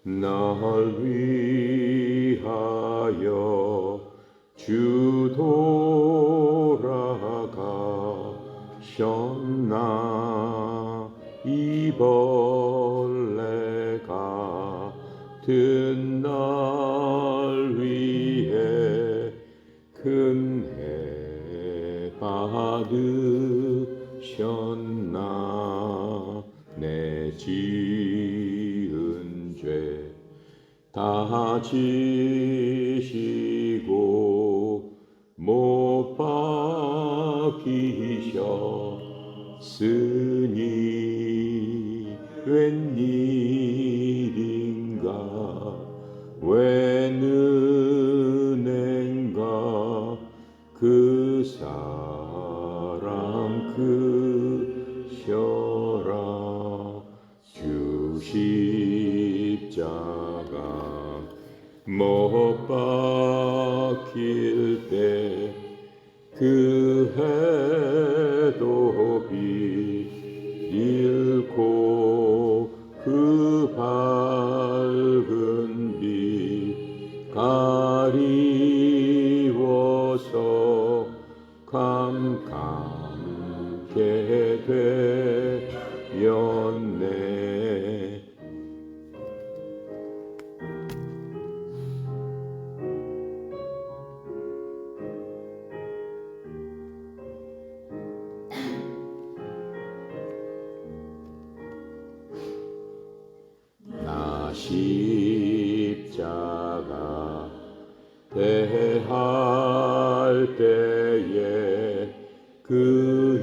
날 위하여 주 돌아가셨나. 이 벌레가 든 날 위해 큰 해 받으셨나. 내 지은 죄 다 지시고 못 박히셨으니 웬일인가 웬 은혜인가 그 사랑 크셔라. 주 십자가 못 박힐 때 그 해도 빛일고 그 밝은 빛 가리워서 캄캄게 되었네. 나 십자가 대할 때에 그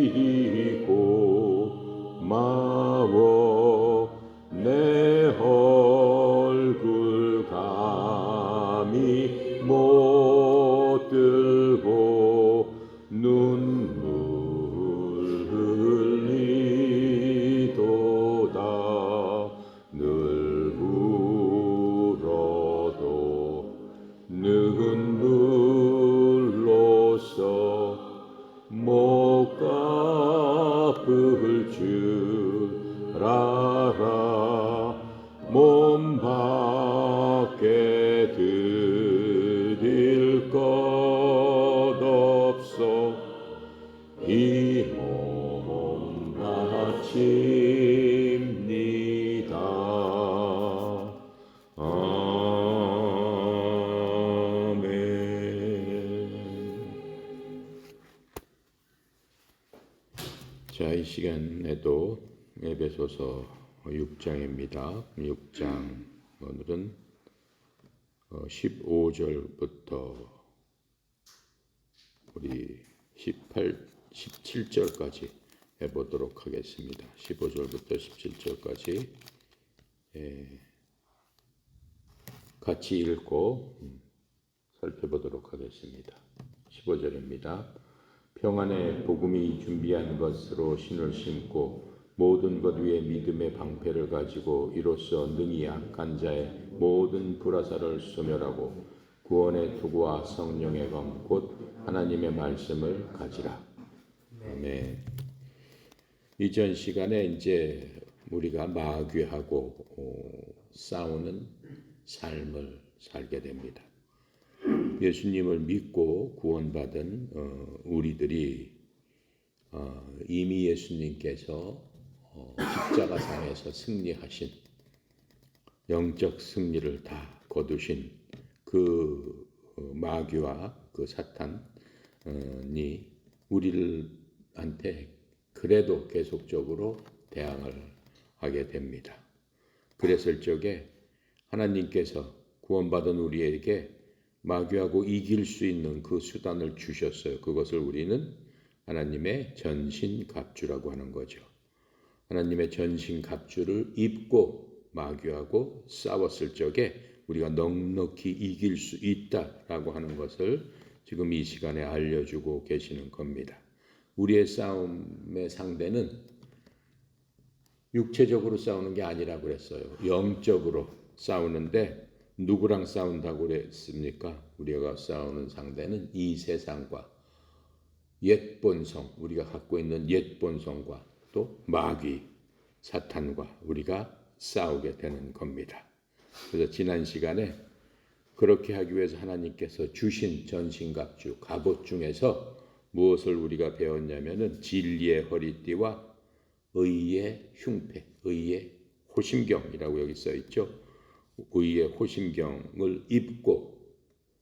일이 고마워 내 얼굴 감히 못 들고 눈물 흘리도다. 늘 울어도 눈물로써 못 갚을 줄 알아. 몸 밖에 드릴 것 없어 이 몸 바칩니다. 자, 이 시간에도 에베소서 6장입니다. 6장 오늘은 15절부터 우리 17절까지 해보도록 하겠습니다. 15절부터 17절까지 같이 읽고 살펴보도록 하겠습니다. 15절입니다. 평안의 복음이 준비한 것으로 신을 신고 모든 것 위에 믿음의 방패를 가지고 이로써 능히 약한 자의 모든 불화살을 소멸하고 구원의 투구와 성령의 검 곧 하나님의 말씀을 가지라. 아멘. 이전 시간에 이제 우리가 마귀하고 싸우는 삶을 살게 됩니다. 예수님을 믿고 구원받은 우리들이 이미 예수님께서 십자가상에서 승리하신 영적 승리를 다 거두신 그 마귀와 그 사탄이 우리한테 그래도 계속적으로 대항을 하게 됩니다. 그랬을 적에 하나님께서 구원받은 우리에게 마귀하고 이길 수 있는 그 수단을 주셨어요. 그것을 우리는 하나님의 전신갑주라고 하는 거죠. 하나님의 전신갑주를 입고 마귀하고 싸웠을 적에 우리가 넉넉히 이길 수 있다라고 하는 것을 지금 이 시간에 알려주고 계시는 겁니다. 우리의 싸움의 상대는 육체적으로 싸우는 게 아니라고 그랬어요. 영적으로 싸우는데 누구랑 싸운다고 그랬습니까? 우리가 싸우는 상대는 이 세상과 옛 본성, 우리가 갖고 있는 옛 본성과 또 마귀, 사탄과 우리가 싸우게 되는 겁니다. 그래서 지난 시간에 그렇게 하기 위해서 하나님께서 주신 전신갑주, 갑옷 중에서 무엇을 우리가 배웠냐면은 진리의 허리띠와 의의 흉패, 의의 호심경이라고 여기 써 있죠. 의의 호심경을 입고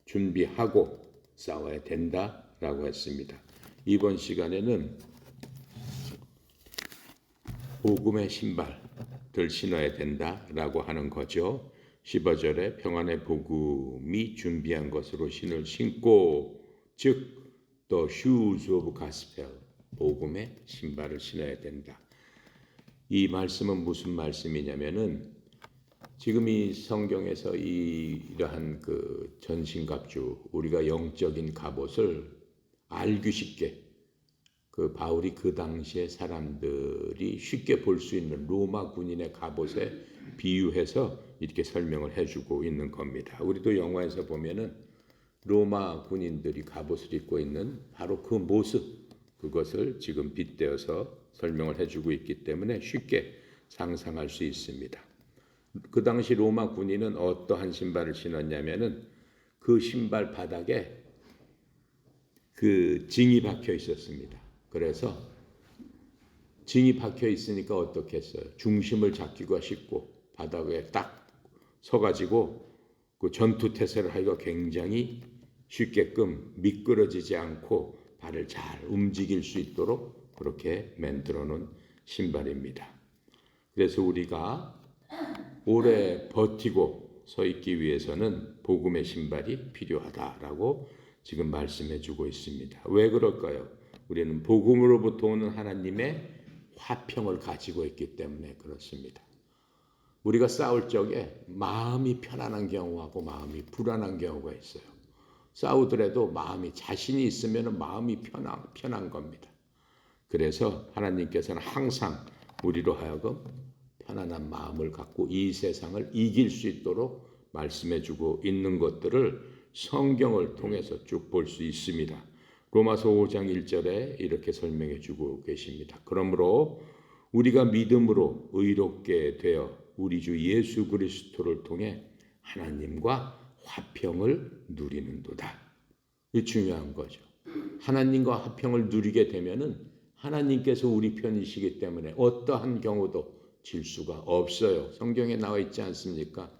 준비하고 싸워야 된다라고 했습니다. 이번 시간에는 복음의 신발을 신어야 된다라고 하는 거죠. 15절에 평안의 복음이 준비한 것으로 신을 신고, 즉 The shoes of gospel, 복음의 신발을 신어야 된다. 이 말씀은 무슨 말씀이냐면은 지금 이 성경에서 이러한 그 전신갑주, 우리가 영적인 갑옷을 알기 쉽게 그 바울이 그 당시에 사람들이 쉽게 볼 수 있는 로마 군인의 갑옷에 비유해서 이렇게 설명을 해주고 있는 겁니다. 우리도 영화에서 보면은 로마 군인들이 갑옷을 입고 있는 바로 그 모습, 그것을 지금 빗대어서 설명을 해주고 있기 때문에 쉽게 상상할 수 있습니다. 그 당시 로마 군인은 어떠한 신발을 신었냐면은 그 신발 바닥에 그 징이 박혀 있었습니다. 그래서 징이 박혀 있으니까 어떻게 했어요? 중심을 잡기가 쉽고 바닥에 딱 서가지고 그 전투 태세를 하기가 굉장히 쉽게끔 미끄러지지 않고 발을 잘 움직일 수 있도록 그렇게 만들어 놓은 신발입니다. 그래서 우리가 오래 버티고 서 있기 위해서는 복음의 신발이 필요하다라고 지금 말씀해 주고 있습니다. 왜 그럴까요? 우리는 복음으로부터 오는 하나님의 화평을 가지고 있기 때문에 그렇습니다. 우리가 싸울 적에 마음이 편안한 경우하고 마음이 불안한 경우가 있어요. 싸우더라도 마음이 자신이 있으면 마음이 편한 겁니다. 그래서 하나님께서는 항상 우리로 하여금 편안한 마음을 갖고 이 세상을 이길 수 있도록 말씀해 주고 있는 것들을 성경을 통해서 쭉 볼 수 있습니다. 로마서 5장 1절에 이렇게 설명해 주고 계십니다. 그러므로 우리가 믿음으로 의롭게 되어 우리 주 예수 그리스도를 통해 하나님과 화평을 누리는도다. 이 중요한 거죠. 하나님과 화평을 누리게 되면은 하나님께서 우리 편이시기 때문에 어떠한 경우도 질 수가 없어요. 성경에 나와 있지 않습니까?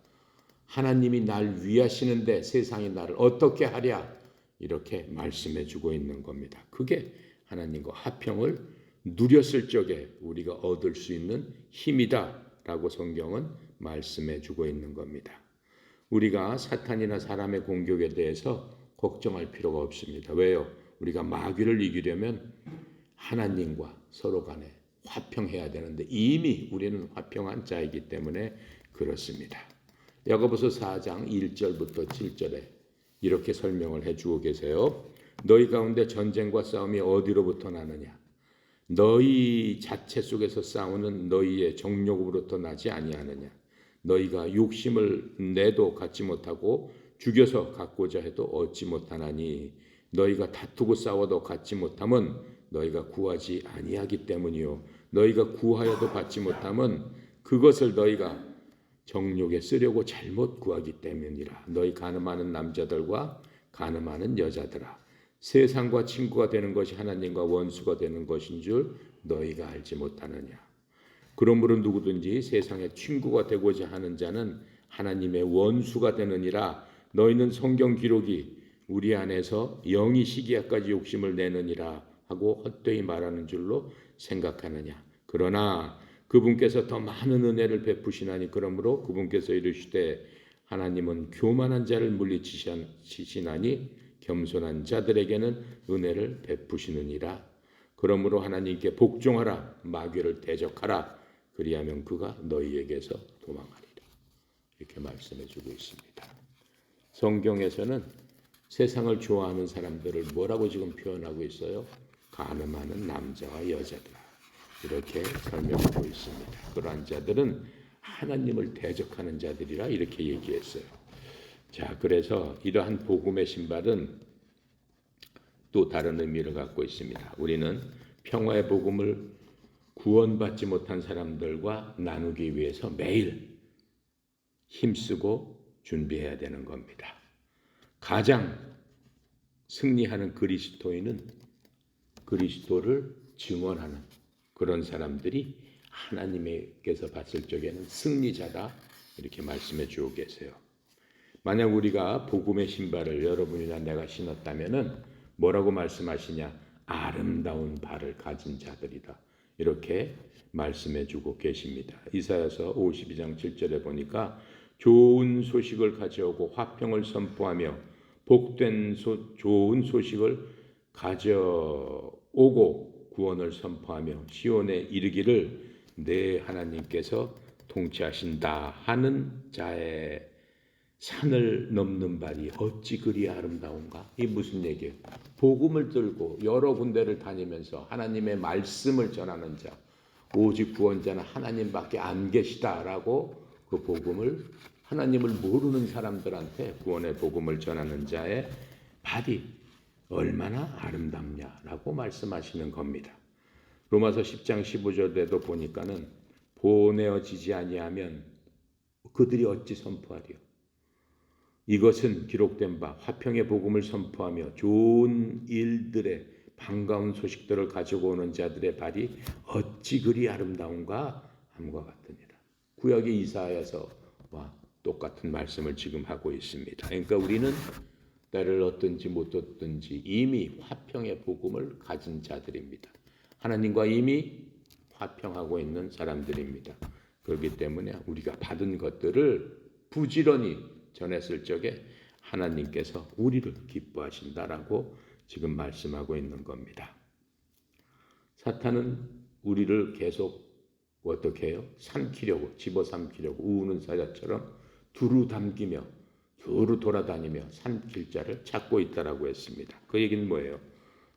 하나님이 날 위하시는데 세상이 나를 어떻게 하랴, 이렇게 말씀해 주고 있는 겁니다. 그게 하나님과 화평을 누렸을 적에 우리가 얻을 수 있는 힘이다 라고 성경은 말씀해 주고 있는 겁니다. 우리가 사탄이나 사람의 공격에 대해서 걱정할 필요가 없습니다. 왜요? 우리가 마귀를 이기려면 하나님과 서로 간에 화평해야 되는데 이미 우리는 화평한 자이기 때문에 그렇습니다. 야고보서 4장 1절부터 7절에 이렇게 설명을 해주고 계세요. 너희 가운데 전쟁과 싸움이 어디로부터 나느냐? 너희 자체 속에서 싸우는 너희의 정욕으로부터 나지 아니하느냐? 너희가 욕심을 내도 갖지 못하고 죽여서 갖고자 해도 얻지 못하나니 너희가 다투고 싸워도 갖지 못함은 너희가 구하지 아니하기 때문이요 너희가 구하여도 받지 못함은 그것을 너희가 정욕에 쓰려고 잘못 구하기 때문이라. 너희 간음하는 남자들과 간음하는 여자들아, 세상과 친구가 되는 것이 하나님과 원수가 되는 것인 줄 너희가 알지 못하느냐. 그러므로 누구든지 세상의 친구가 되고자 하는 자는 하나님의 원수가 되느니라. 너희는 성경 기록이 우리 안에서 영이 시기야까지 욕심을 내느니라 하고 헛되이 말하는 줄로 생각하느냐. 그러나 그분께서 더 많은 은혜를 베푸시나니 그러므로 그분께서 이르시되 하나님은 교만한 자를 물리치시나니 겸손한 자들에게는 은혜를 베푸시느니라. 그러므로 하나님께 복종하라. 마귀를 대적하라. 그리하면 그가 너희에게서 도망하리라. 이렇게 말씀해 주고 있습니다. 성경에서는 세상을 좋아하는 사람들을 뭐라고 지금 표현하고 있어요? 간음하는 남자와 여자들. 이렇게 설명하고 있습니다. 그러한 자들은 하나님을 대적하는 자들이라 이렇게 얘기했어요. 자, 그래서 이러한 복음의 신발은 또 다른 의미를 갖고 있습니다. 우리는 평화의 복음을 구원받지 못한 사람들과 나누기 위해서 매일 힘쓰고 준비해야 되는 겁니다. 가장 승리하는 그리스도인은 그리스도를 증언하는 그런 사람들이 하나님께서 봤을 적에는 승리자다, 이렇게 말씀해 주고 계세요. 만약 우리가 복음의 신발을 여러분이나 내가 신었다면은 뭐라고 말씀하시냐? 아름다운 발을 가진 자들이다, 이렇게 말씀해 주고 계십니다. 이사야서 52장 7절에 보니까 좋은 소식을 가져오고 화평을 선포하며 복된 좋은 소식을 가져오고 구원을 선포하며 시온에 이르기를 내 하나님께서 통치하신다 하는 자의 산을 넘는 발이 어찌 그리 아름다운가? 이 무슨 얘기예요? 복음을 들고 여러 군데를 다니면서 하나님의 말씀을 전하는 자, 오직 구원자는 하나님밖에 안 계시다라고 그 복음을, 하나님을 모르는 사람들한테 구원의 복음을 전하는 자의 발이 얼마나 아름답냐라고 말씀하시는 겁니다. 로마서 10장 15절에도 보니까는 보내어지지 아니하면 그들이 어찌 선포하리요? 이것은 기록된 바 화평의 복음을 선포하며 좋은 일들의 반가운 소식들을 가지고 오는 자들의 발이 어찌 그리 아름다운가 함과 같으니라. 구약의 이사야서와 똑같은 말씀을 지금 하고 있습니다. 그러니까 우리는 때를 얻든지 못 얻든지 이미 화평의 복음을 가진 자들입니다. 하나님과 이미 화평하고 있는 사람들입니다. 그렇기 때문에 우리가 받은 것들을 부지런히 전했을 적에 하나님께서 우리를 기뻐하신다라고 지금 말씀하고 있는 겁니다. 사탄은 우리를 계속 어떻게 해요? 삼키려고, 집어삼키려고 우는 사자처럼 두루 담기며 두루 돌아다니며 삼킬 자를 찾고 있다라고 했습니다. 그 얘기는 뭐예요?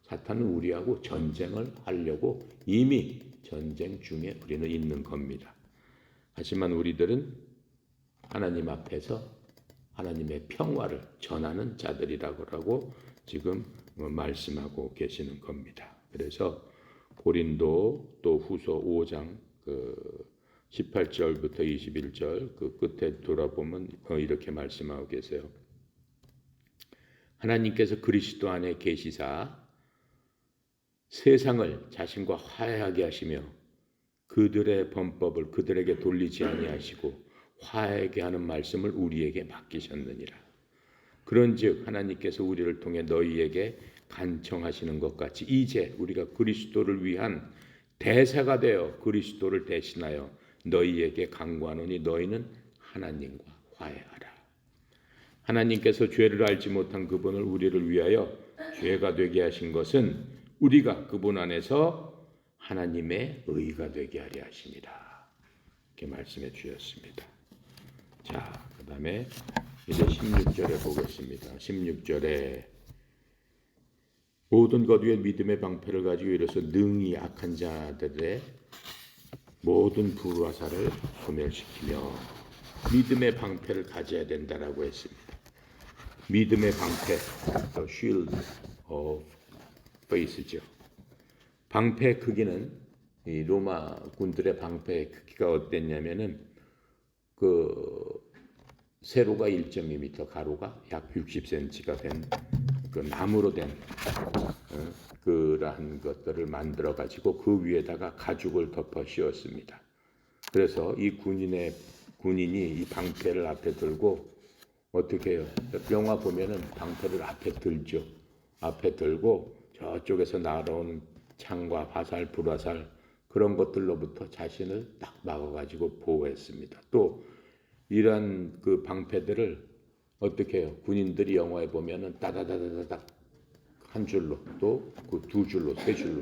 사탄은 우리하고 전쟁을 하려고 이미 전쟁 중에 우리는 있는 겁니다. 하지만 우리들은 하나님 앞에서 하나님의 평화를 전하는 자들이라고 지금 말씀하고 계시는 겁니다. 그래서 고린도 또 후서 5장 18절부터 21절 그 끝에 돌아보면 이렇게 말씀하고 계세요. 하나님께서 그리스도 안에 계시사 세상을 자신과 화해하게 하시며 그들의 범법을 그들에게 돌리지 아니하시고 화해하게 하는 말씀을 우리에게 맡기셨느니라. 그런즉 하나님께서 우리를 통해 너희에게 간청하시는 것 같이 이제 우리가 그리스도를 위한 대사가 되어 그리스도를 대신하여 너희에게 간구하노니 너희는 하나님과 화해하라. 하나님께서 죄를 알지 못한 그분을 우리를 위하여 죄가 되게 하신 것은 우리가 그분 안에서 하나님의 의가 되게 하려 하심이라. 이렇게 말씀해 주셨습니다. 자, 그 다음에 이제 16절에 보겠습니다. 16절에 모든 것 위에 믿음의 방패를 가지고 이래서 능히 악한 자들의 모든 불화살을 소멸시키며 믿음의 방패를 가져야 된다라고 했습니다. 믿음의 방패, the shield of faith죠. 방패의 크기는 이 로마 군들의 방패의 크기가 어땠냐면은 그 세로가 1.2m, 가로가 약 60cm가 된 그 나무로 된 그러한 것들을 만들어 가지고 그 위에다가 가죽을 덮어 씌웠습니다. 그래서 이 군인이 이 방패를 앞에 들고 어떻게 해요? 영화 보면은 방패를 앞에 들죠. 앞에 들고 저쪽에서 날아오는 창과 화살, 불화살 그런 것들로부터 자신을 딱 막아가지고 보호했습니다. 또 이러한 그 방패들을 어떻게 해요? 군인들이 영화에 보면은 따다다다닥 한 줄로 또 그 두 줄로 세 줄로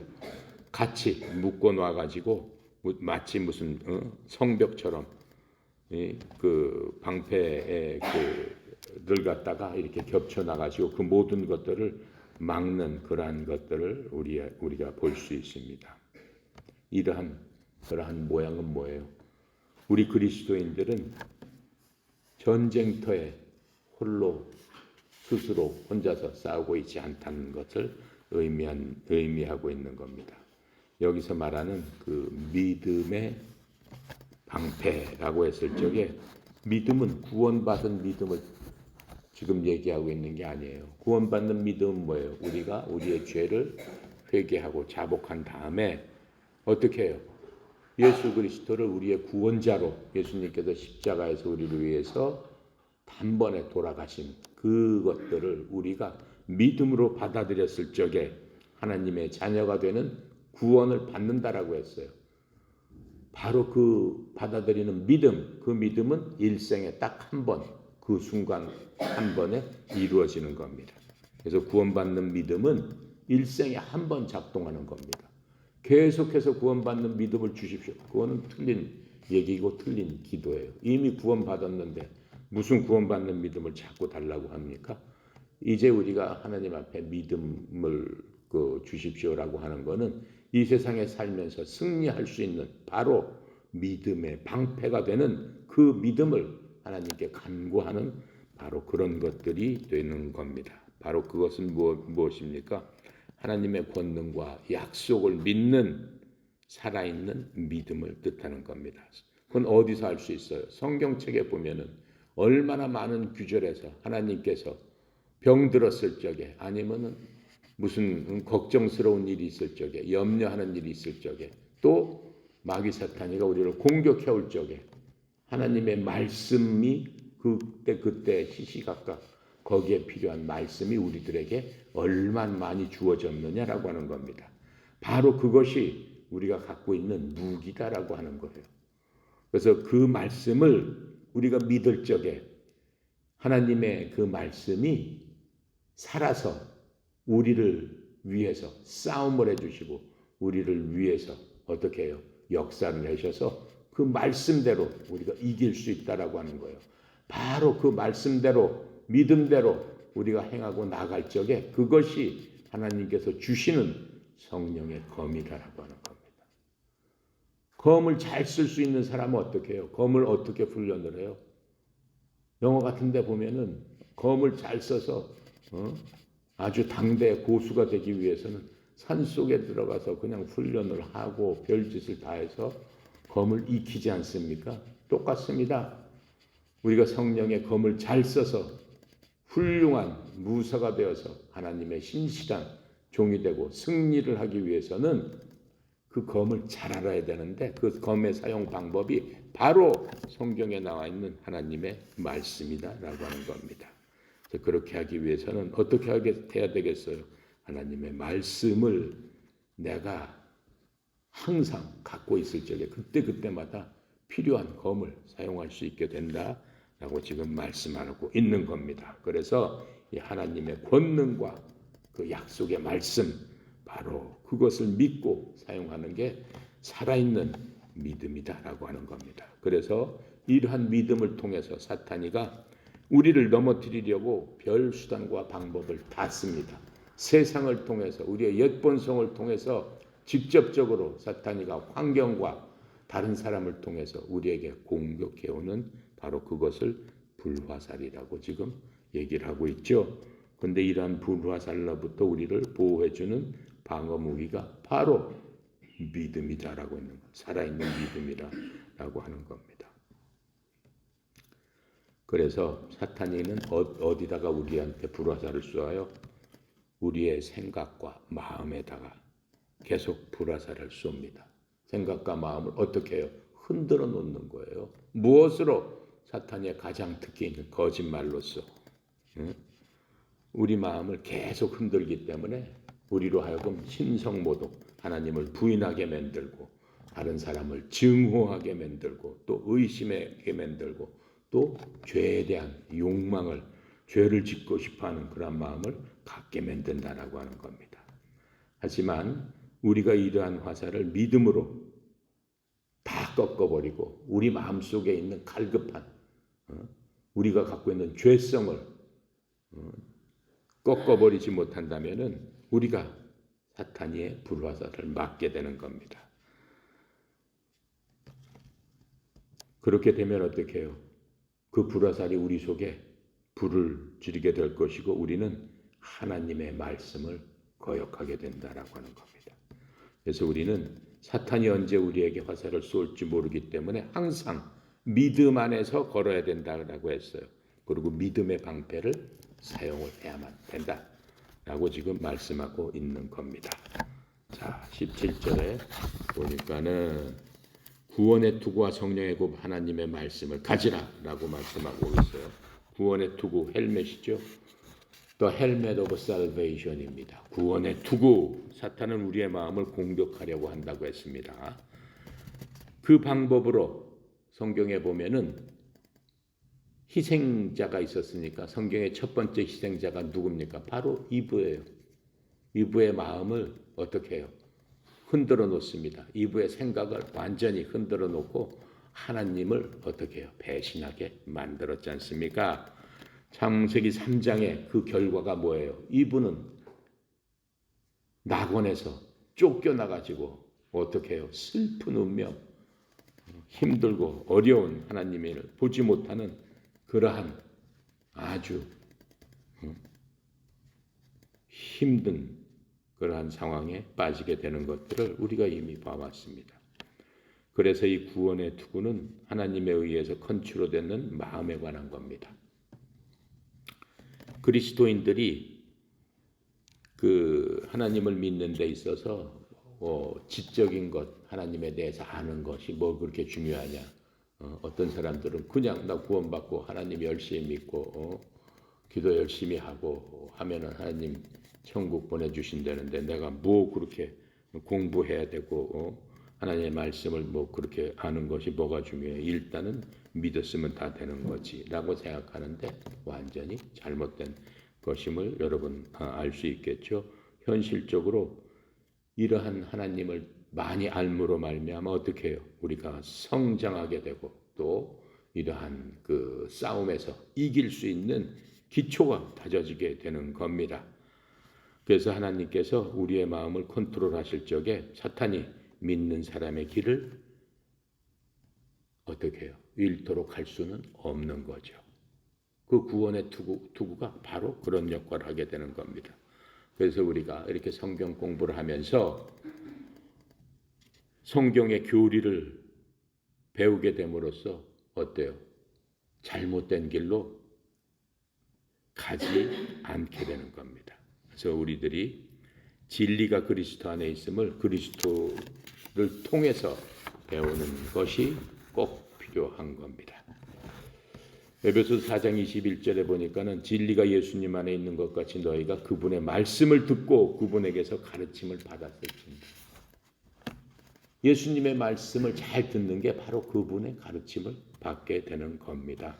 같이 묶어 놔가지고 마치 무슨 성벽처럼 그 방패에 그들 갖다가 이렇게 겹쳐 놔가지고 그 모든 것들을 막는 그러한 것들을 우리가 볼 수 있습니다. 그러한 모양은 뭐예요? 우리 그리스도인들은 전쟁터에 홀로 스스로 혼자서 싸우고 있지 않다는 것을 의미하고 있는 겁니다. 여기서 말하는 그 믿음의 방패라고 했을 적에 믿음은 구원받은 믿음을 지금 얘기하고 있는 게 아니에요. 구원받는 믿음은 뭐예요? 우리가 우리의 죄를 회개하고 자복한 다음에 어떻게 해요? 예수 그리스도를 우리의 구원자로, 예수님께서 십자가에서 우리를 위해서 단번에 돌아가신 그것들을 우리가 믿음으로 받아들였을 적에 하나님의 자녀가 되는 구원을 받는다라고 했어요. 바로 그 받아들이는 믿음, 그 믿음은 일생에 딱 한 번, 그 순간 한 번에 이루어지는 겁니다. 그래서 구원받는 믿음은 일생에 한 번 작동하는 겁니다. 계속해서 구원받는 믿음을 주십시오. 그거는 틀린 얘기고 틀린 기도예요. 이미 구원받았는데 무슨 구원받는 믿음을 자꾸 달라고 합니까? 이제 우리가 하나님 앞에 믿음을 주십시오라고 하는 거는 이 세상에 살면서 승리할 수 있는 바로 믿음의 방패가 되는 그 믿음을 하나님께 간구하는 바로 그런 것들이 되는 겁니다. 바로 그것은 무엇입니까? 하나님의 권능과 약속을 믿는 살아있는 믿음을 뜻하는 겁니다. 그건 어디서 알 수 있어요? 성경책에 보면은 얼마나 많은 구절에서 하나님께서 병들었을 적에 아니면은 무슨 걱정스러운 일이 있을 적에 염려하는 일이 있을 적에 또 마귀 사탄이가 우리를 공격해 올 적에 하나님의 말씀이 그때 시시각각 거기에 필요한 말씀이 우리들에게 얼마나 많이 주어졌느냐라고 하는 겁니다. 바로 그것이 우리가 갖고 있는 무기다라고 하는 거예요. 그래서 그 말씀을 우리가 믿을 적에 하나님의 그 말씀이 살아서 우리를 위해서 싸움을 해주시고 우리를 위해서 어떻게 해요? 역사를 하셔서 그 말씀대로 우리가 이길 수 있다라고 하는 거예요. 바로 그 말씀대로 믿음대로 우리가 행하고 나갈 적에 그것이 하나님께서 주시는 성령의 검이다라고 하는 겁니다. 검을 잘 쓸 수 있는 사람은 어떻게 해요? 검을 어떻게 훈련을 해요? 영화 같은 데 보면은 검을 잘 써서 아주 당대 고수가 되기 위해서는 산속에 들어가서 그냥 훈련을 하고 별짓을 다 해서 검을 익히지 않습니까? 똑같습니다. 우리가 성령의 검을 잘 써서 훌륭한 무사가 되어서 하나님의 신실한 종이 되고 승리를 하기 위해서는 그 검을 잘 알아야 되는데 그 검의 사용 방법이 바로 성경에 나와 있는 하나님의 말씀이다라고 하는 겁니다. 그래서 그렇게 하기 위해서는 어떻게 해야 되겠어요? 하나님의 말씀을 내가 항상 갖고 있을 적에 그때마다 필요한 검을 사용할 수 있게 된다라고 지금 말씀하고 있는 겁니다. 그래서 이 하나님의 권능과 그 약속의 말씀 바로 그것을 믿고 사용하는 게 살아있는 믿음이다라고 하는 겁니다. 그래서 이러한 믿음을 통해서 사탄이가 우리를 넘어뜨리려고 별 수단과 방법을 다 씁니다. 세상을 통해서 우리의 옛본성을 통해서 직접적으로 사탄이가 환경과 다른 사람을 통해서 우리에게 공격해오는 바로 그것을 불화살이라고 지금 얘기를 하고 있죠. 그런데 이러한 불화살로부터 우리를 보호해주는 방어 무기가 바로 믿음이다라고 있는 것, 살아있는 믿음이라고 하는 겁니다. 그래서 사탄이는 어디다가 우리한테 불화살을 쏘아요? 우리의 생각과 마음에다가 계속 불화살을 쏩니다. 생각과 마음을 어떻게 해요? 흔들어 놓는 거예요. 무엇으로? 사탄의 가장 특기 있는 거짓말로써 우리 마음을 계속 흔들기 때문에 우리로 하여금 신성모독, 하나님을 부인하게 만들고 다른 사람을 증오하게 만들고 또 의심하게 만들고 또 죄에 대한 욕망을 죄를 짓고 싶어하는 그런 마음을 갖게 만든다라고 하는 겁니다. 하지만 우리가 이러한 화살을 믿음으로 다 꺾어버리고 우리 마음속에 있는 갈급한 우리가 갖고 있는 죄성을 꺾어버리지 못한다면은 우리가 사탄의 불화살을 맞게 되는 겁니다. 그렇게 되면 어떻게 해요? 그 불화살이 우리 속에 불을 지르게 될 것이고 우리는 하나님의 말씀을 거역하게 된다라고 하는 겁니다. 그래서 우리는 사탄이 언제 우리에게 화살을 쏠지 모르기 때문에 항상 믿음 안에서 걸어야 된다라고 했어요. 그리고 믿음의 방패를 사용을 해야만 된다라고 지금 말씀하고 있는 겁니다. 자, 17절에 보니까는 구원의 투구와 성령의 곱 하나님의 말씀을 가지라라고 말씀하고 있어요. 구원의 투구 헬멧이죠. The helmet of salvation입니다. 구원의 투구. 사탄은 우리의 마음을 공격하려고 한다고 했습니다. 그 방법으로 성경에 보면은 희생자가 있었으니까 성경의 첫 번째 희생자가 누굽니까? 바로 이브예요. 이브의 마음을 어떻게 해요? 흔들어 놓습니다. 이브의 생각을 완전히 흔들어 놓고 하나님을 어떻게 해요? 배신하게 만들었지 않습니까? 창세기 3장의 그 결과가 뭐예요? 이브는 낙원에서 쫓겨나가지고 어떻게 해요? 슬픈 운명, 힘들고 어려운 하나님을 보지 못하는 그러한 아주 힘든 그러한 상황에 빠지게 되는 것들을 우리가 이미 봐왔습니다. 그래서 이 구원의 투구는 하나님에 의해서 컨트롤되는 마음에 관한 겁니다. 그리스도인들이 그 하나님을 믿는 데 있어서 지적인 것, 하나님에 대해서 아는 것이 뭐 그렇게 중요하냐. 어떤 사람들은 그냥 나 구원받고 하나님 열심히 믿고 기도 열심히 하고 하면은 하나님 천국 보내주신다는데 내가 뭐 그렇게 공부해야 되고 하나님의 말씀을 뭐 그렇게 아는 것이 뭐가 중요해. 일단은 믿었으면 다 되는 거지 라고 생각하는데 완전히 잘못된 것임을 여러분 알 수 있겠죠. 현실적으로 이러한 하나님을 많이 알므로 말미암아 어떻게 해요? 우리가 성장하게 되고 또 이러한 그 싸움에서 이길 수 있는 기초가 다져지게 되는 겁니다. 그래서 하나님께서 우리의 마음을 컨트롤하실 적에 사탄이 믿는 사람의 길을 어떻게 해요? 잃도록 할 수는 없는 거죠. 그 구원의 투구가 바로 그런 역할을 하게 되는 겁니다. 그래서 우리가 이렇게 성경 공부를 하면서 성경의 교리를 배우게 됨으로써 어때요? 잘못된 길로 가지 않게 되는 겁니다. 그래서 우리들이 진리가 그리스도 안에 있음을 그리스도를 통해서 배우는 것이 꼭 필요한 겁니다. 에베소서 4장 21절에 보니까는 진리가 예수님 안에 있는 것 같이 너희가 그분의 말씀을 듣고 그분에게서 가르침을 받았을진다. 예수님의 말씀을 잘 듣는 게 바로 그분의 가르침을 받게 되는 겁니다.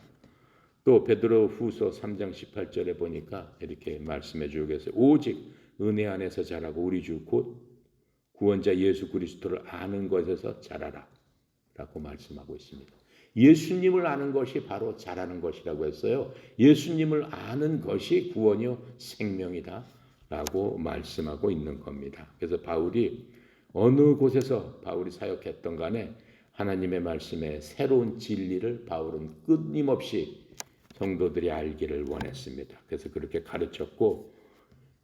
또 베드로 후서 3장 18절에 보니까 이렇게 말씀해 주고 계세요. 오직 은혜 안에서 자라고 우리 주 곧 구원자 예수 그리스도를 아는 것에서 자라라 라고 말씀하고 있습니다. 예수님을 아는 것이 바로 자라는 것이라고 했어요. 예수님을 아는 것이 구원이요 생명이다 라고 말씀하고 있는 겁니다. 그래서 바울이 어느 곳에서 바울이 사역했던 간에 하나님의 말씀에 새로운 진리를 바울은 끊임없이 성도들이 알기를 원했습니다. 그래서 그렇게 가르쳤고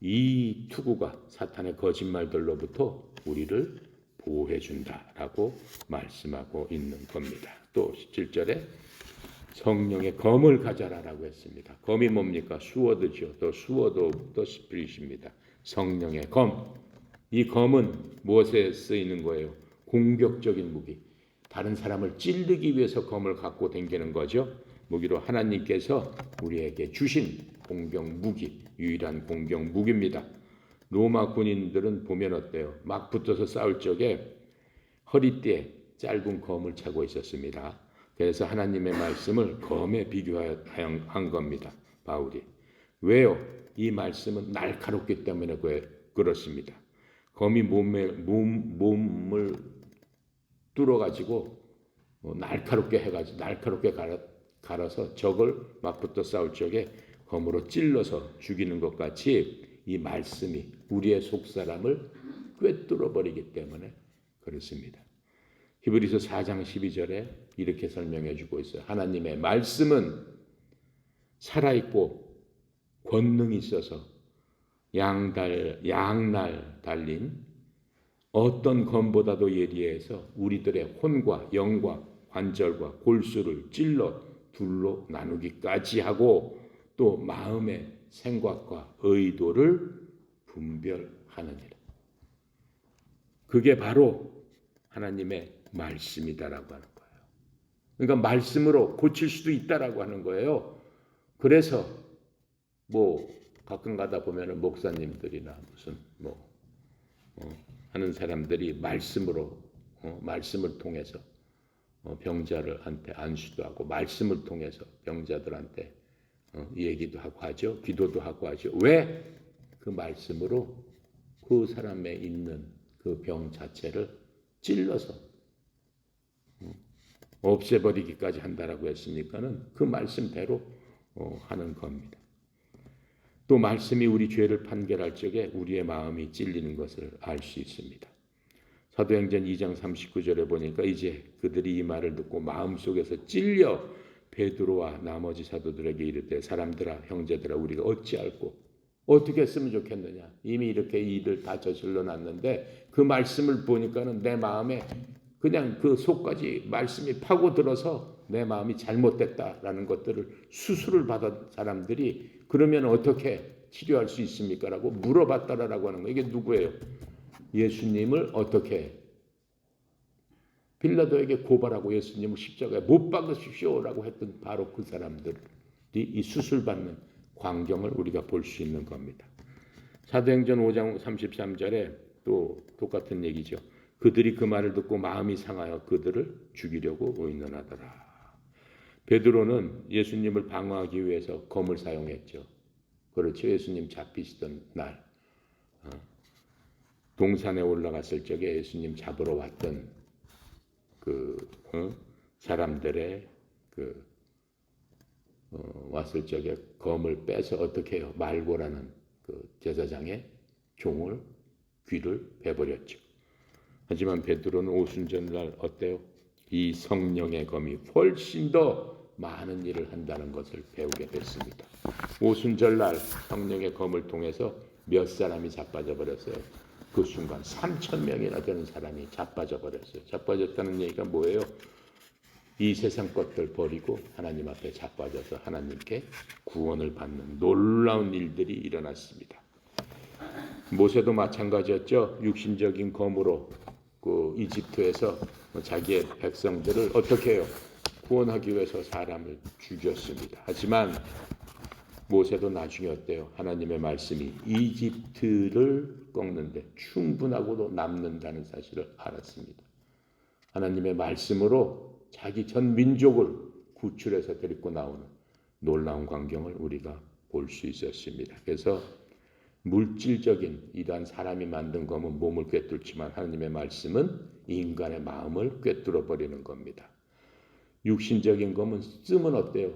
이 투구가 사탄의 거짓말들로부터 우리를 보호해 준다라고 말씀하고 있는 겁니다. 또 17절에 성령의 검을 가져라라고 했습니다. 검이 뭡니까? 수워드죠. 더 수워드 오브 더 스피릿입니다. 성령의 검. 이 검은 무엇에 쓰이는 거예요? 공격적인 무기. 다른 사람을 찌르기 위해서 검을 갖고 다니는 거죠. 무기로 하나님께서 우리에게 주신 공격 무기, 유일한 공격 무기입니다. 로마 군인들은 보면 어때요? 막 붙어서 싸울 적에 허리띠에 짧은 검을 차고 있었습니다. 그래서 하나님의 말씀을 검에 비교한 겁니다. 바울이. 왜요? 이 말씀은 날카롭기 때문에 그렇습니다. 검이 몸을 뚫어가지고 날카롭게 해가지고 날카롭게 갈아서 적을 맞붙어 싸울 적에 검으로 찔러서 죽이는 것 같이 이 말씀이 우리의 속사람을 꿰뚫어 버리기 때문에 그렇습니다. 히브리서 4장 12절에 이렇게 설명해 주고 있어요. 하나님의 말씀은 살아있고 권능이 있어서 양날 달린 어떤 검보다도 예리해서 우리들의 혼과 영과 관절과 골수를 찔러 둘로 나누기까지 하고 또 마음의 생각과 의도를 분별하느니라. 그게 바로 하나님의 말씀이다라고 하는 거예요. 그러니까 말씀으로 고칠 수도 있다라고 하는 거예요. 그래서 뭐 가끔 가다 보면은 목사님들이나 무슨 하는 사람들이 말씀으로 말씀을 통해서 병자들한테 안수도 하고 말씀을 통해서 병자들한테 얘기도 하고 하죠. 기도도 하고 하죠. 왜? 그 말씀으로 그 사람에 있는 그 병 자체를 찔러서 없애버리기까지 한다라고 했으니까는 그 말씀대로 하는 겁니다. 또 말씀이 우리 죄를 판결할 적에 우리의 마음이 찔리는 것을 알 수 있습니다. 사도행전 2장 39절에 보니까 이제 그들이 이 말을 듣고 마음속에서 찔려 베드로와 나머지 사도들에게 이르되 사람들아 형제들아 우리가 어찌할꼬 어떻게 했으면 좋겠느냐. 이미 이렇게 일을 다 저질러 놨는데 그 말씀을 보니까는 내 마음에 그냥 그 속까지 말씀이 파고들어서 내 마음이 잘못됐다라는 것들을 수술을 받은 사람들이 그러면 어떻게 치료할 수 있습니까? 라고 물어봤다라고 하는 거예요. 이게 누구예요? 예수님을 어떻게 빌라도에게 고발하고 예수님을 십자가에 못 박으십시오라고 했던 바로 그 사람들이 이 수술받는 광경을 우리가 볼 수 있는 겁니다. 사도행전 5장 33절에 또 똑같은 얘기죠. 그들이 그 말을 듣고 마음이 상하여 그들을 죽이려고 의논하더라. 베드로는 예수님을 방어하기 위해서 검을 사용했죠. 그렇죠. 예수님 잡히시던 날 동산에 올라갔을 적에 예수님 잡으러 왔던 사람들의 왔을 적에 검을 빼서 어떻게 해요? 말고라는 그 제사장의 종을 귀를 베버렸죠. 하지만 베드로는 오순절날 어때요? 이 성령의 검이 훨씬 더 많은 일을 한다는 것을 배우게 됐습니다. 오순절날 성령의 검을 통해서 몇 사람이 자빠져 버렸어요. 그 순간 3,000명이나 되는 사람이 자빠져 버렸어요. 자빠졌다는 얘기가 뭐예요? 이 세상 것들 버리고 하나님 앞에 자빠져서 하나님께 구원을 받는 놀라운 일들이 일어났습니다. 모세도 마찬가지였죠. 육신적인 검으로 그 이집트에서 자기의 백성들을 어떻게 해요? 구원하기 위해서 사람을 죽였습니다. 하지만 모세도 나중에 어때요? 하나님의 말씀이 이집트를 꺾는데 충분하고도 남는다는 사실을 알았습니다. 하나님의 말씀으로 자기 전 민족을 구출해서 데리고 나오는 놀라운 광경을 우리가 볼 수 있었습니다. 그래서 물질적인 이러한 사람이 만든 검은 몸을 꿰뚫지만 하나님의 말씀은 인간의 마음을 꿰뚫어 버리는 겁니다. 육신적인 검은 쓰면 어때요?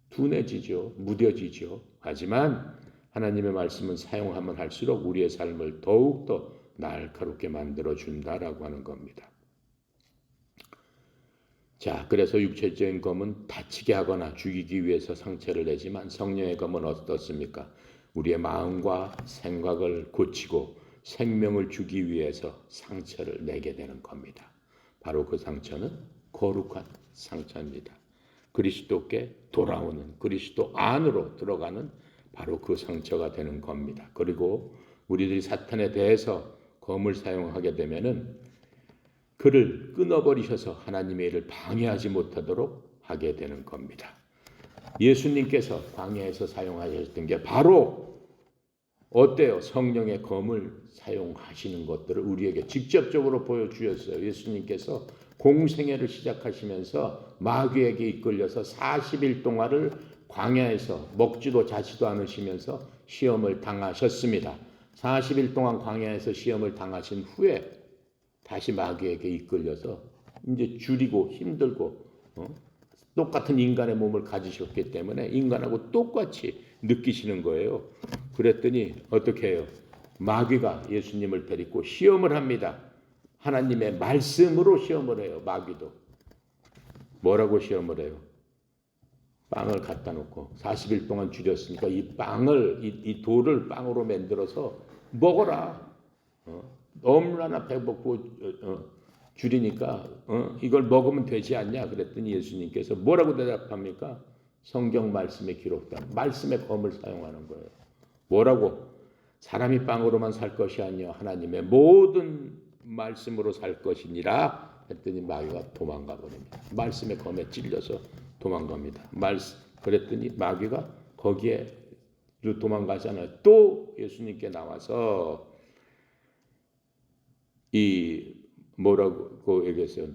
둔해지죠. 무뎌지죠. 하지만 하나님의 말씀은 사용하면 할수록 우리의 삶을 더욱더 날카롭게 만들어준다라고 하는 겁니다. 자, 그래서 육체적인 검은 다치게 하거나 죽이기 위해서 상처를 내지만 성령의 검은 어떻습니까? 우리의 마음과 생각을 고치고 생명을 주기 위해서 상처를 내게 되는 겁니다. 바로 그 상처는 거룩한 상처입니다. 그리스도께 돌아오는 그리스도 안으로 들어가는 바로 그 상처가 되는 겁니다. 그리고 우리들이 사탄에 대해서 검을 사용하게 되면은 그를 끊어버리셔서 하나님의 일을 방해하지 못하도록 하게 되는 겁니다. 예수님께서 광야에서 사용하셨던 게 바로 어때요? 성령의 검을 사용하시는 것들을 우리에게 직접적으로 보여주셨어요. 예수님께서 공생애를 시작하시면서 마귀에게 이끌려서 40일 동안을 광야에서 먹지도 자지도 않으시면서 시험을 당하셨습니다. 40일 동안 광야에서 시험을 당하신 후에 다시 마귀에게 이끌려서 이제 줄이고 힘들고 똑같은 인간의 몸을 가지셨기 때문에 인간하고 똑같이 느끼시는 거예요. 그랬더니 어떻게 해요? 마귀가 예수님을 데리고 시험을 합니다. 하나님의 말씀으로 시험을 해요. 마귀도. 뭐라고 시험을 해요? 빵을 갖다 놓고 40일 동안 줄였으니까 이 빵을 이 돌을 빵으로 만들어서 먹어라. 너무나 배고프고 줄이니까 이걸 먹으면 되지 않냐 그랬더니 예수님께서 뭐라고 대답합니까? 성경 말씀에 기록된 말씀의 검을 사용하는 거예요. 뭐라고? 사람이 빵으로만 살 것이 아니요 하나님의 모든 말씀으로 살 것이니라 했더니 마귀가 도망가 버립니다. 말씀의 검에 찔려서 도망갑니다. 그랬더니 마귀가 거기에 도망가잖아요. 또 예수님께 나와서 이 뭐라고 얘기했어요?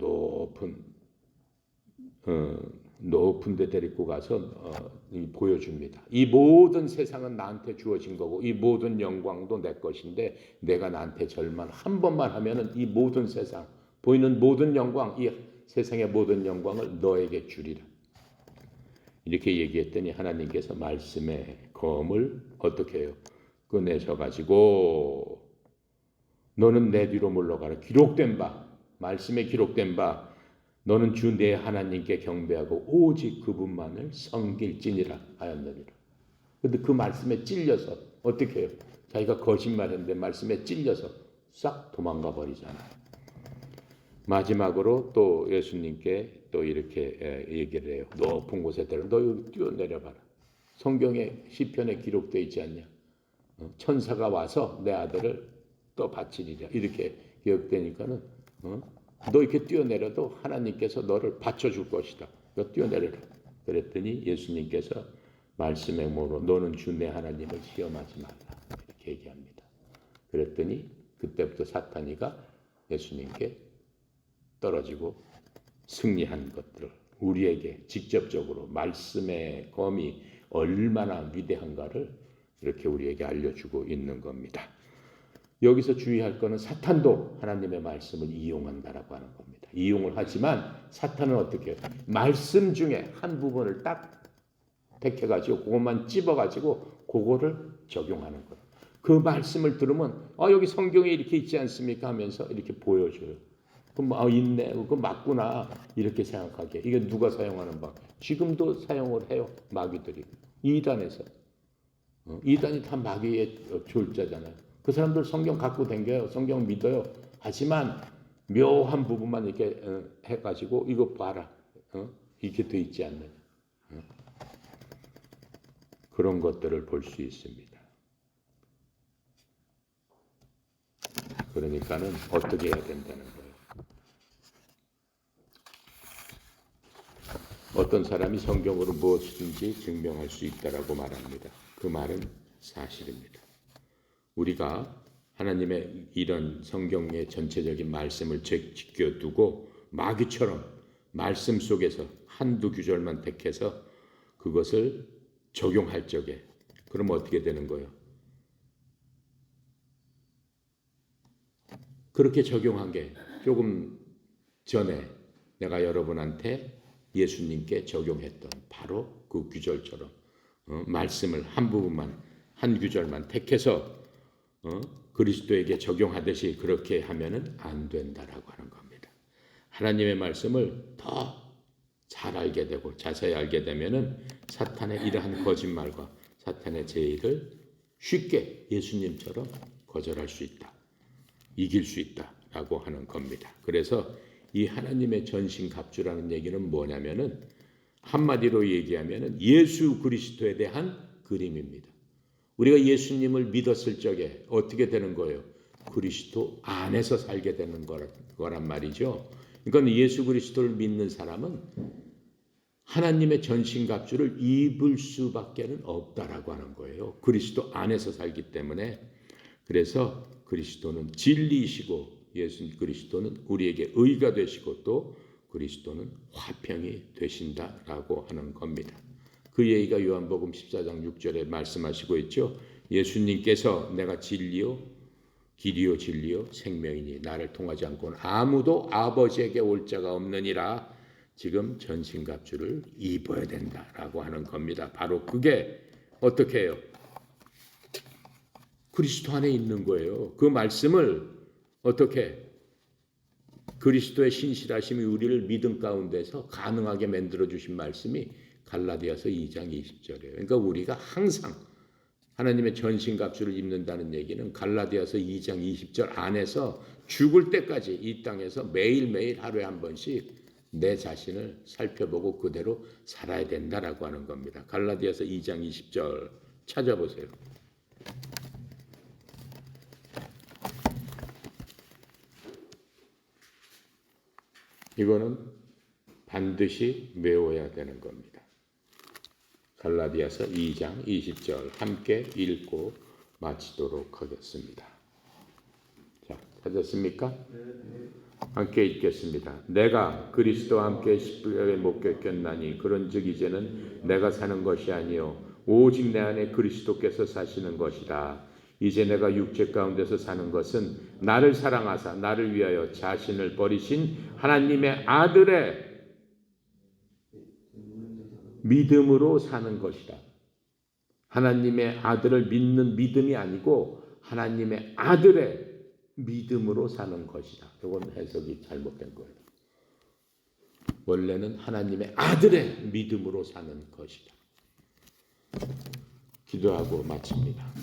높은 데 데리고 가서 보여줍니다. 이 모든 세상은 나한테 주어진 거고 이 모든 영광도 내 것인데 내가 나한테 절만 한 번만 하면은 이 모든 세상 보이는 모든 영광 이 세상의 모든 영광을 너에게 주리라. 이렇게 얘기했더니 하나님께서 말씀의 검을 어떻게 해요? 꺼내셔 가지고 너는 내 뒤로 물러가라. 기록된 바 말씀에 기록된 바 너는 주 내 하나님께 경배하고 오직 그분만을 섬길지니라 하였느니라. 그런데 그 말씀에 찔려서 어떻게 해요? 자기가 거짓말했는데 말씀에 찔려서 싹 도망가 버리잖아요. 마지막으로 또 예수님께 또 이렇게 얘기를 해요. 높은 곳에 너 여기 뛰어내려봐라. 성경에 시편에 기록되어 있지 않냐? 천사가 와서 내 아들을 또 바치리라. 이렇게 기억되니까는 너 이렇게 뛰어내려도 하나님께서 너를 받쳐줄 것이다. 너 뛰어내려라. 그랬더니 예수님께서 말씀의 모로 너는 주 내 하나님을 시험하지 말라. 이렇게 얘기합니다. 그랬더니 그때부터 사탄이가 예수님께 떨어지고 승리한 것들을 우리에게 직접적으로 말씀의 검이 얼마나 위대한가를 이렇게 우리에게 알려주고 있는 겁니다. 여기서 주의할 것은 사탄도 하나님의 말씀을 이용한다라고 하는 겁니다. 이용을 하지만 사탄은 어떻게 해요? 말씀 중에 한 부분을 딱 택해가지고 그것만 찝어가지고 그거를 적용하는 거예요. 그 말씀을 들으면 여기 성경에 이렇게 있지 않습니까? 하면서 이렇게 보여줘요. 그럼 있네. 그거 맞구나. 이렇게 생각하게. 이게 누가 사용하는 방? 지금도 사용을 해요. 마귀들이. 이단에서. 이단이 다 마귀의 졸자잖아요. 그 사람들 성경 갖고 댕겨요. 성경 믿어요. 하지만 묘한 부분만 이렇게 해가지고 이거 봐라. 이렇게 돼 있지 않느냐. 그런 것들을 볼 수 있습니다. 그러니까는 어떻게 해야 된다는 거예요. 어떤 사람이 성경으로 무엇이든지 증명할 수 있다라고 말합니다. 그 말은 사실입니다. 우리가 하나님의 이런 성경의 전체적인 말씀을 지켜두고 마귀처럼 말씀 속에서 한두 구절만 택해서 그것을 적용할 적에 그러면 어떻게 되는 거예요? 그렇게 적용한 게 조금 전에 내가 여러분한테 예수님께 적용했던 바로 그 구절처럼 말씀을 한 부분만 한 구절만 택해서 그리스도에게 적용하듯이 그렇게 하면은 안 된다라고 하는 겁니다. 하나님의 말씀을 더 잘 알게 되고 자세히 알게 되면은 사탄의 이러한 거짓말과 사탄의 제의를 쉽게 예수님처럼 거절할 수 있다. 이길 수 있다라고 하는 겁니다. 그래서 이 하나님의 전신갑주라는 얘기는 뭐냐면은 한마디로 얘기하면은 예수 그리스도에 대한 그림입니다. 우리가 예수님을 믿었을 적에 어떻게 되는 거예요? 그리스도 안에서 살게 되는 거란 말이죠. 그러니까 예수 그리스도를 믿는 사람은 하나님의 전신갑주를 입을 수밖에는 없다라고 하는 거예요. 그리스도 안에서 살기 때문에. 그래서 그리스도는 진리이시고 예수 그리스도는 우리에게 의가 되시고 또 그리스도는 화평이 되신다라고 하는 겁니다. 그 얘기가 요한복음 14장 6절에 말씀하시고 있죠. 예수님께서 내가 진리요 길이요 진리요 생명이니 나를 통하지 않고는 아무도 아버지에게 올 자가 없느니라. 지금 전신갑주를 입어야 된다라고 하는 겁니다. 바로 그게 어떻게 해요? 그리스도 안에 있는 거예요. 그 말씀을 어떻게 그리스도의 신실하심이 우리를 믿음 가운데서 가능하게 만들어 주신 말씀이 갈라디아서 2장 20절이에요. 그러니까 우리가 항상 하나님의 전신갑주를 입는다는 얘기는 갈라디아서 2장 20절 안에서 죽을 때까지 이 땅에서 매일매일 하루에 한 번씩 내 자신을 살펴보고 그대로 살아야 된다라고 하는 겁니다. 갈라디아서 2장 20절 찾아보세요. 이거는 반드시 외워야 되는 겁니다. 갈라디아서 2장 20절 함께 읽고 마치도록 하겠습니다. 자, 찾았습니까? 함께 읽겠습니다. 내가 그리스도와 함께 십자가에 못 겪겠나니 그런즉 이제는 내가 사는 것이 아니요 오직 내 안에 그리스도께서 사시는 것이다. 이제 내가 육체 가운데서 사는 것은 나를 사랑하사 나를 위하여 자신을 버리신 하나님의 아들의 믿음으로 사는 것이다. 하나님의 아들을 믿는 믿음이 아니고 하나님의 아들의 믿음으로 사는 것이다. 이건 해석이 잘못된 거예요. 원래는 하나님의 아들의 믿음으로 사는 것이다. 기도하고 마칩니다.